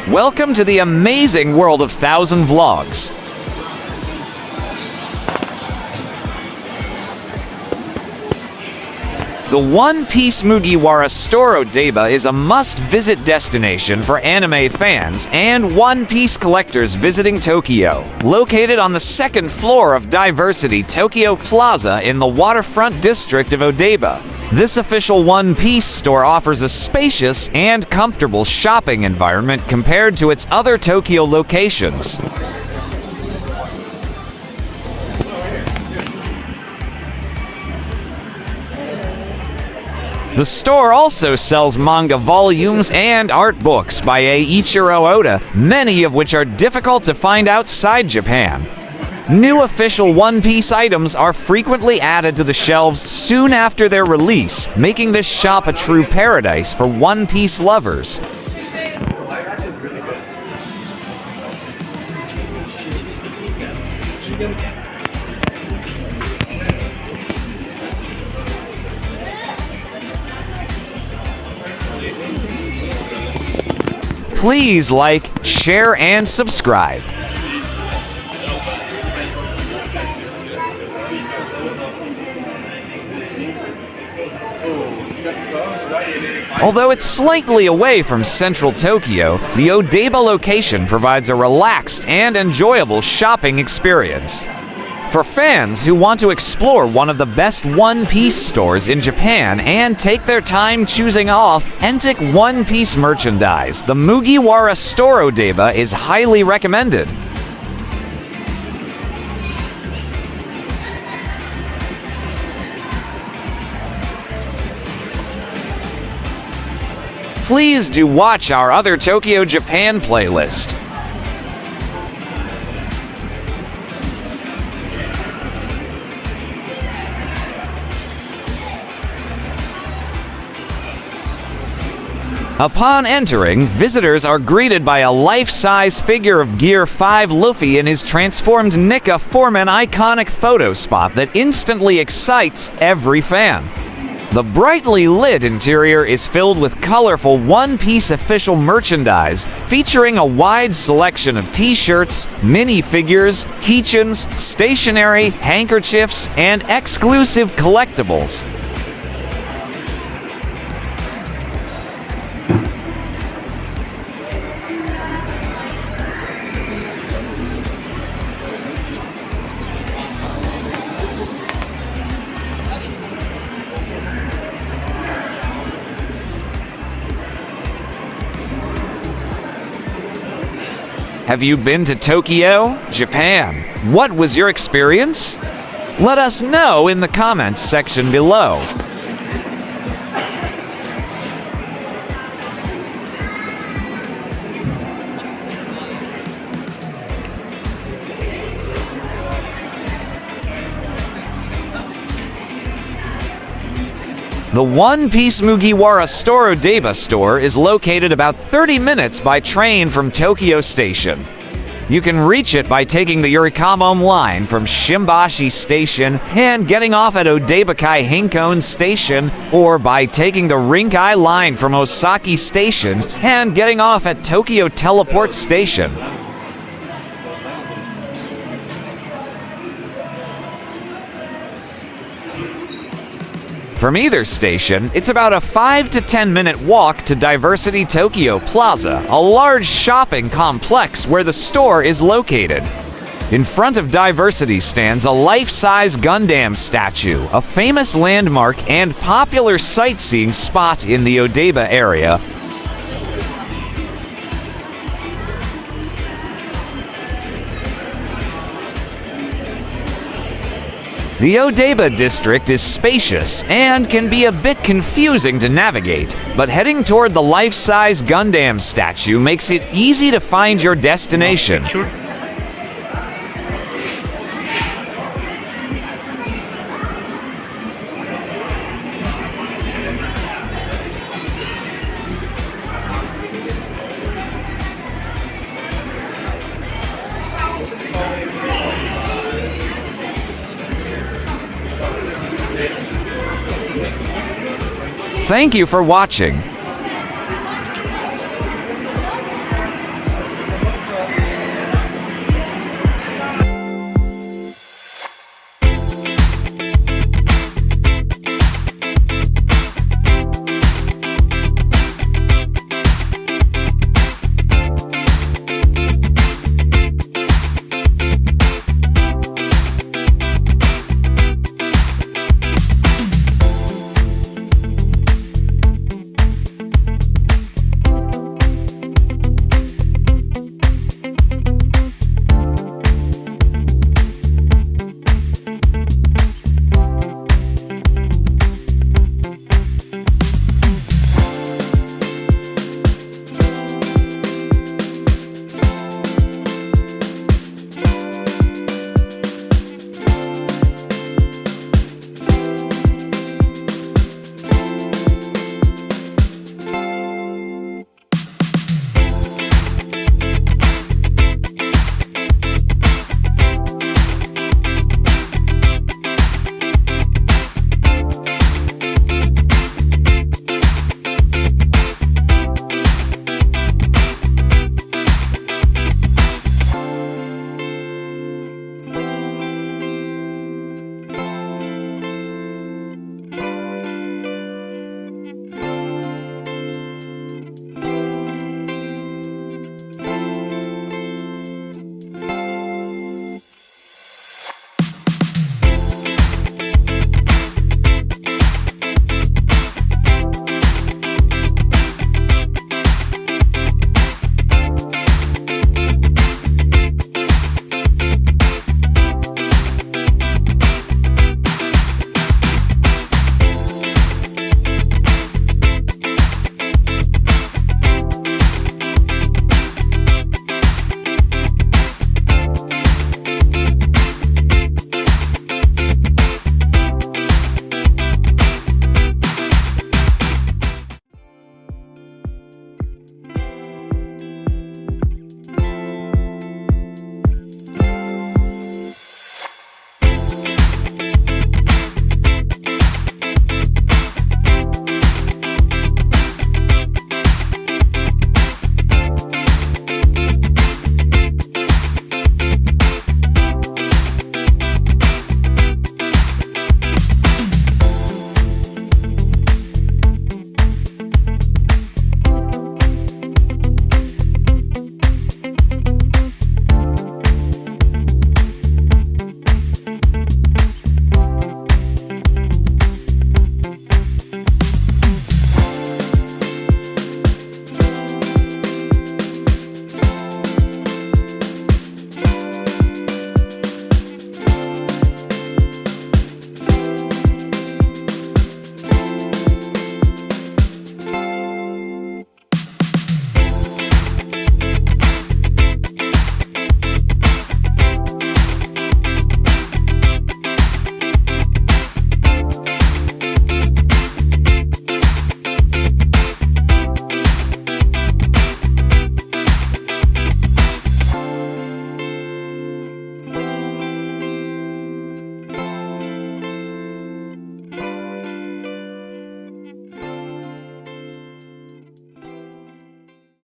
Welcome to the amazing world of Thousand Vlogs. The One Piece Mugiwara store Odaiba is a must-visit destination for anime fans and One Piece collectors visiting Tokyo. Located on the second floor of Diversity Tokyo Plaza in the waterfront district of Odaiba, this official One Piece store offers a spacious and comfortable shopping environment compared to its other Tokyo locations. The store also sells manga volumes and art books by Eiichiro Oda, many of which are difficult to find outside Japan. New official One Piece items are frequently added to the shelves soon after their release, making this shop a true paradise for One Piece lovers. Please like, share, and subscribe. Although it's slightly away from central Tokyo, the Odaiba location provides a relaxed and enjoyable shopping experience. For fans who want to explore one of the best One Piece stores in Japan and take their time choosing authentic One Piece merchandise, the Mugiwara store Odaiba is highly recommended. Please do watch our other Tokyo, Japan playlist. Upon entering, visitors are greeted by a life-size figure of Gear 5 Luffy in his transformed Nika form, an iconic photo spot that instantly excites every fan. The brightly lit interior is filled with colorful One Piece official merchandise, featuring a wide selection of t-shirts, minifigures, keychains, stationery, handkerchiefs, and exclusive collectibles. Have you been to Tokyo, Japan? What was your experience? Let us know in the comments section below. The One Piece Mugiwara store Odaiba store is located about 30 minutes by train from Tokyo Station. You can reach it by taking the Yurikamon line from Shimbashi Station and getting off at Odaibakai Hinkon Station, or by taking the Rinkai line from Osaki Station and getting off at Tokyo Teleport Station. From either station, it's about a 5 to 10 minute walk to Diversity Tokyo Plaza, a large shopping complex where the store is located. In front of Diversity stands a life-size Gundam statue, a famous landmark and popular sightseeing spot in the Odaiba area. The Odaiba district is spacious and can be a bit confusing to navigate, but heading toward the life-size Gundam statue makes it easy to find your destination. Thank you for watching.